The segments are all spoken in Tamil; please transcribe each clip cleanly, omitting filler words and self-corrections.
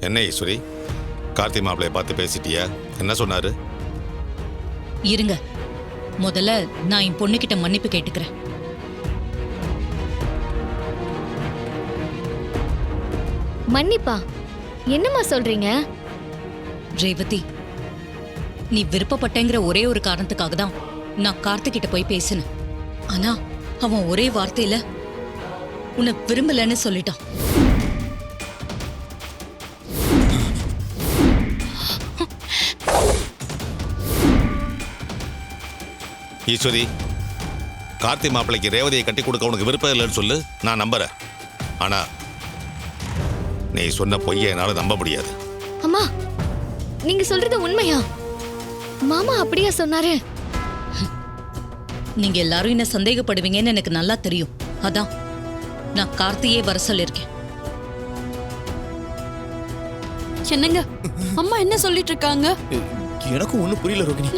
என்ன ஈஸ்வரி, கார்த்தி மாப்பிளைய பார்த்து பேசிட்டியா? என்ன சொன்னாரு? இருங்க, முதல்ல நான் என் பொண்ணுகிட்ட மன்னிப்பு கேட்டுக்கிறேன். மன்னிப்பா? என்னம்மா சொல்றீங்க? ரேவதி, நீ விருப்பப்பட்டேங்கிற ஒரே ஒரு காரணத்துக்காக தான் நான் கார்த்திகிட்ட போய் பேசினேன். ஆனா அவன் ஒரே வார்த்தையில உன்னை விரும்பலன்னு சொல்லிட்டான். ஈஸ்வரி, கார்த்தி மாப்பிளைக்கு ரேவதியை கட்டி கொடுக்க உனக்கு விருப்பம் இல்லைன்னு சொல்லு, நான் நம்புறேன். ஆனா நீ சொன்ன பொய்யை என்னால நம்ப முடியாது. அம்மா, நீங்க சொல்றது உண்மையா? மாமா அப்படியா சொன்னாரு? நீங்க எல்லாரும் என்ன சந்தேகப்படுவீங்கன்னு எனக்கு நல்லா தெரியும். அதான் நான் கார்த்தியே வர சொல்லிருக்கேன். என்னங்க அம்மா என்ன சொல்லிட்டு இருக்காங்க? எனக்கும் ஒண்ணும் புரியல ரோகிணி.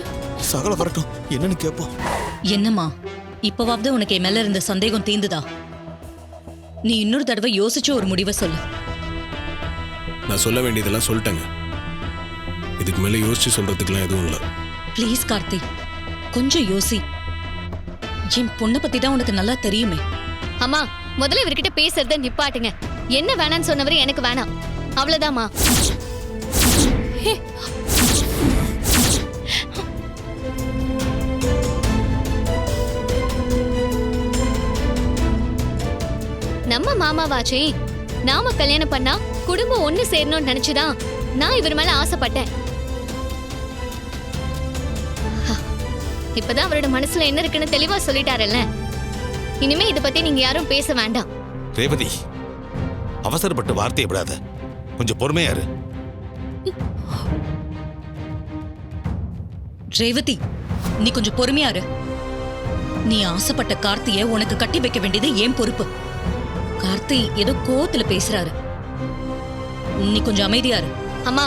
சகல வரட்டும், என்னன்னு கேப்போம். என்னம்மா, இப்பவாவது உனக்கு என் மேல இருந்த சந்தேகம் தீந்துதா? நீ இன்னொரு தடவை யோசிச்சு ஒரு முடிவை சொல்லு. நான் சொல்ல வேண்டியதெல்லாம் சொல்லிட்டேங்க. இதுக்கு மேல யோசிச்சு சொல்றதுக்குலாம் எதுவும் இல்லை. ப்ளீஸ் கார்த்தி, கொஞ்சம் யோசி. என் பொண்ணை பத்தி தான் உனக்கு நல்லா தெரியுமே. அம்மா, முதல்ல இவர்கிட்ட பேசுறத நிப்பாட்டுங்க. என்ன வேணான்னு சொன்னவரு எனக்கு வேணாம், அவ்வளவுதாம்மா. நம்ம மாமாவாச்சே, நாம கல்யாணம் பண்ணா குடும்பம் ஒண்ணு சேரணும்னு நினைச்சுதான் நான் இவர் மேல ஆசைப்பட்டேன். இப்பதான் அவரோட மனசுல என்ன இருக்குன்னு தெளிவா சொல்லிட்டாரல்ல. இனிமே இத பத்தி நீங்க யாரும் பேச வேண்டாம். ரேவதி, அவசரப்பட்டு வார்த்தையை விடாத, கொஞ்சம் பொறுமையா இரு. ரேவதி, நீ கொஞ்சம் பொறுமையா இரு. நீ ஆசைப்பட்ட கார்த்தியை உனக்கு கட்டி வைக்க வேண்டியது ஏன் பொறுப்பு. கார்த்தி ஏதோ கோவத்துல பேசுறாரு, நீ கொஞ்சம் அமைதியா இரு. அம்மா,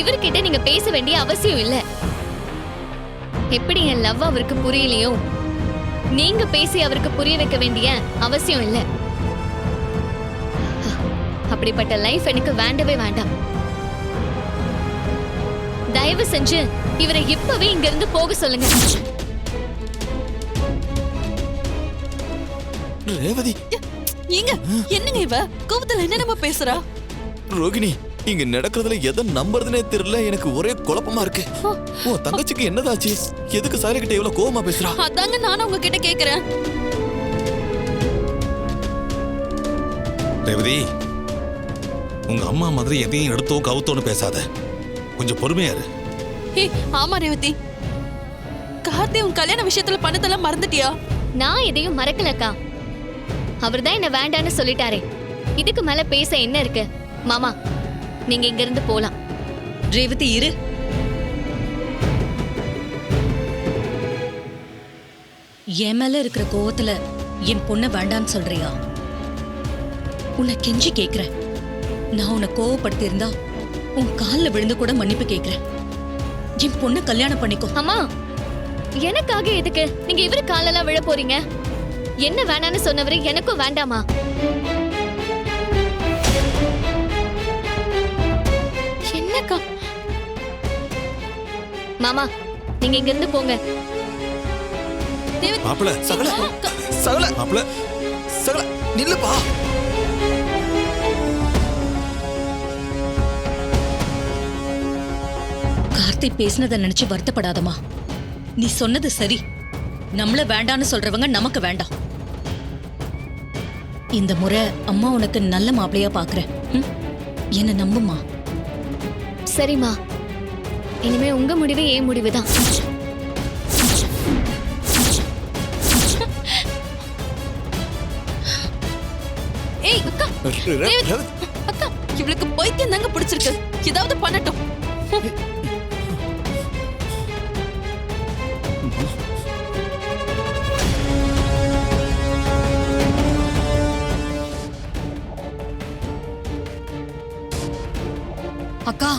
இவர்கிட்ட நீங்க பேச வேண்டிய அவசியம் இல்ல. எப்படி என் லவ் அவருக்கு புரியலையோ, நீங்க பேசி அவருக்கு புரிய வைக்க வேண்டிய அவசியம் இல்ல. அப்படிப்பட்ட லைஃப் எனக்கு வேண்டவே வேண்டாம். தயவு செஞ்சு இவரை இப்பவே இங்க இருந்து போக சொல்லுங்க. ரேவதி, ஏங்க என்னங்க இவ கோவத்துல என்னென்னமோ பேசுறா? ரோகிணி, இங்க நடக்கிறதுல எதை நம்புறதுனே தெரியல. எனக்கு ஒரே குழப்பமா இருக்கு. உன் தங்கச்சிக்கு என்னதாச்சு? எதுக்கு சாயல கிட்ட இவ்வளவு கோவமா பேசுறா? அதாங்க நானும் உங்ககிட்ட கேக்குறேன். ரேவதி, உங்க அம்மா மாதிரி எதையும் எடுத்தோம் கவுத்தோன்னு பேசாத, கொஞ்சம் பொறுமையா இரு. ஆமா ரேவதி, கார்த்தி உன் கல்யாண விஷயத்துல பணத்தெல்லாம் மறந்துட்டியா? நான் எதையும் மறக்கலக்கா. அவர்தான் என்ன வேண்டான்னு சொல்லிட்டாரே. இதுக்கு மேல பேச என்ன இருக்கு? மாமா, நீங்க இங்க இருந்து போலாம். ரேவதி இரு. என் மேல இருக்கிற கோவத்துல என் பொண்ண வேண்டான்னு சொல்றியா? உன்னை கெஞ்சி கேக்குறேன். நான் உன்னை கோவப்படுத்தி இருந்தா உன் கால்ல விழுந்து கூட மன்னிப்பு கேக்குறேன். என் பொண்ணு கல்யாணம் பண்ணிக்கோ. அம்மா, எனக்காக எதுக்கு நீங்க இவரு காலெல்லாம் விழ போறீங்க? என்ன வேணான்னு சொன்னவரு எனக்கும் வேண்டாமா? என்னக்கா? மாமா, நீங்க இங்க இருந்து போங்க. மாப்பிள, சகல சகல மாப்பிள, சகல நில்லுப்பா. கார்த்தி பேசினதை நினைச்சு வருத்தப்படாதமா. நீ சொன்னது சரி. நம்மள வேண்டான்னு சொல்றவங்க நமக்கு வேண்டாம். இந்த முறை அம்மா உனக்கு நல்ல மாப்பிளையா பாக்குறேன். என்ன நம்புமா. சரிம்மா, இனிமே உங்க முடிவு ஏன் முடிவுதான். ஏய் அக்கா, அக்கா இவளுக்கு பைத்தியம் தாங்க பிடிச்சிருக்கு. ஏதாவது பண்ணட்டும். அக்கா,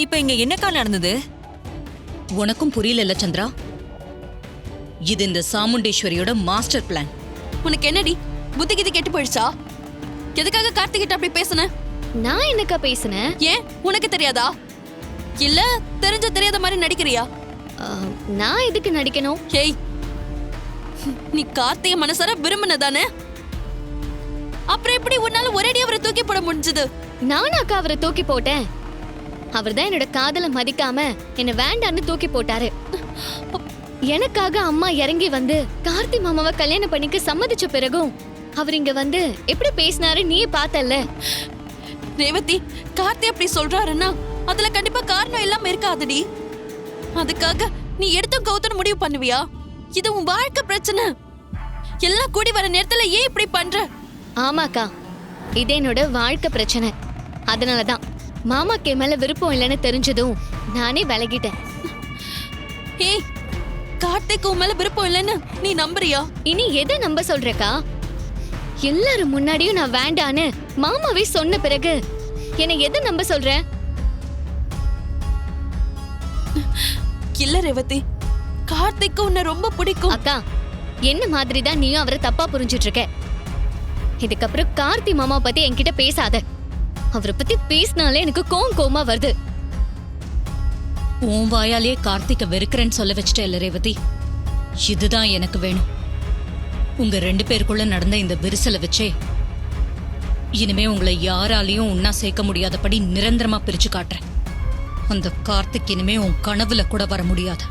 இப்ப இங்க என்னக்கா நடந்தது? உனக்கும் புரியல சந்திரா. இது இந்த சாமுண்டேஸ்வரியோட மாஸ்டர் பிளான். உனக்கு என்னடி புத்தி கிதி கெட்டு போயிடுச்சா? எதுக்காக கார்த்திகிட்ட அப்படி பேசுன? நான் என்னக்கா பேசுனேன்? ஏன் உனக்கு தெரியாதா? இல்ல தெரிஞ்ச தெரியாத மாதிரி நடிக்கிறியா? நான் எதுக்கு நடிக்கணும்? ஏய், நீ கார்த்திய மனசார விரும்பினதானே? அப்புறம் எப்படி உன்னால ஒரேடி அவரை தூக்கி போட முடிஞ்சது? நானாக்கா அவரை தூக்கி போட்டேன். அவர்தான் என்னோட காதலை மதிக்காம என்ன வேண்டான்னு தூக்கி போட்டாரு. எனக்காக அம்மா இறங்கி வந்து கார்த்தி மாமாவை கல்யாணம் பண்ணிக்க சம்மதிச்ச பிறகும் அவர் இங்க வந்து எப்படி பேசினாரு நீ பார்த்தல்ல. ரேவதி, கார்த்தி அப்படி சொல்றாருன்னா அதுல கண்டிப்பா காரணம் இல்லாம இருக்காதுடி. அதுக்காக நீ எடுத்தும் கவுத்தன்னு முடிவு பண்ணுவியா? இது உன் வாழ்க்கை பிரச்சனை. எல்லாம் கூடி வர நேரத்துல ஏன் இப்படி பண்ற? ஆமாக்கா, இது என்னோட வாழ்க்கை பிரச்சனை. அதனாலதான் மாமாக்கு என் மேல விருப்பம் இல்லைன்னு தெரிஞ்சதும் நானே விலகிட்டேன். ஏய், கார்த்திக் உன் மேல விருப்பம் இல்லைன்னு நீ நம்புறியா? இனி எதை நம்ப சொல்றக்கா? எல்லாரும் முன்னாடியும் நான் வேண்டான்னு மாமாவே சொன்ன பிறகு என்னை எதை நம்ப சொல்ற? இல்ல ரேவதி, கார்த்திக்கு உன்னை ரொம்ப பிடிக்கும். அக்கா, என்ன மாதிரி தான் நீயும் அவரை தப்பா புரிஞ்சிட்டு இருக்க. இதுக்கப்புறம் கார்த்தி மாமா பத்தி என்கிட்ட பேசாத. அவரை பத்தி பேசினாலே எனக்கு கோவமா வருது. உன் வாயாலேயே கார்த்திகை வெறுக்கிறேன்னு சொல்ல வச்சுட்டே இல்ல ரேவதி. இதுதான் எனக்கு வேணும். உங்க 2 பேருக்குள்ள நடந்த இந்த விரிசலை வச்சே இனிமே உங்களை யாராலையும் ஒன்னா சேர்க்க முடியாதபடி நிரந்தரமா பிரிச்சு காட்டுறேன். அந்த கார்த்திக் இனிமே உன் கனவுல கூட வர முடியாது.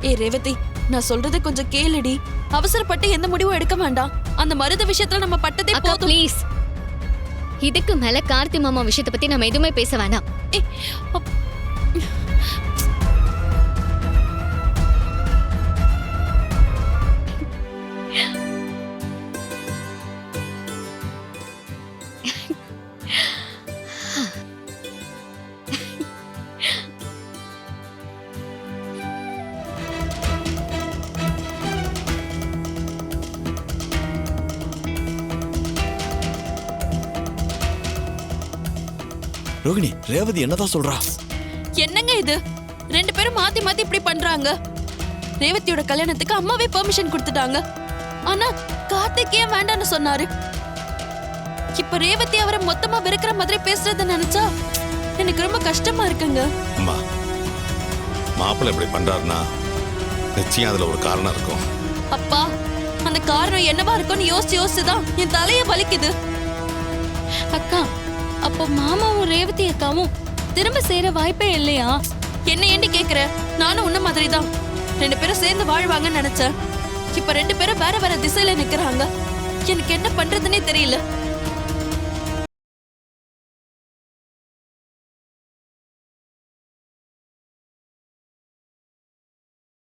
ஏய் ரேவதி, நான் சொல்றதை கொஞ்சம் கேளுடி. அவசரப்பட்டு எந்த முடிவும் எடுக்க வேண்டாம். அந்த மருத விஷயத்துல நம்ம பட்டதே அக்கா போதும். ப்ளீஸ், இதுக்கு மேல கார்த்தி மாமா விஷயத்தை பத்தி நம்ம எதுவுமே பேச வேண்டாம். ஏய், அப்- ரோகிணி, ரேவதி என்னதான் சொல்றா? என்னங்க இது? 2 பேரும் மாத்தி மாத்தி இப்படி பண்றாங்க. ரேவதியோட கல்யாணத்துக்கு அம்மாவே பெர்மிஷன் கொடுத்துட்டாங்க. ஆனா கார்த்திக் ஏன் வேண்டான்னு சொன்னாரு? இப்ப ரேவதி அவரை மொத்தமா வெறுக்கிற மாதிரி பேசுறத நினைச்சா எனக்கு ரொம்ப கஷ்டமா இருக்குங்க. அம்மா, மாப்பிள்ளை இப்படி பண்றாருன்னா நிச்சயம் அதுல ஒரு காரணம் இருக்கும். அப்பா, அந்த காரணம் என்னவா இருக்கும்னு யோசிச்சுதான் என் தலைய வலிக்குது. அக்கா, அப்போ மாமாவும் ரேவதி அக்காவும் திரும்ப சேர வாய்ப்பே இல்லையா? என்ன ஏண்டி கேக்குற? நானும் உன்ன மாதிரி தான் 2 பேரும் சேர்ந்து வாழ்வாங்கன்னு நினைச்சேன். இப்ப 2 பேரும் வேற வேற திசையில நிக்கிறாங்க. எனக்கு என்ன பண்றதுன்னே தெரியல.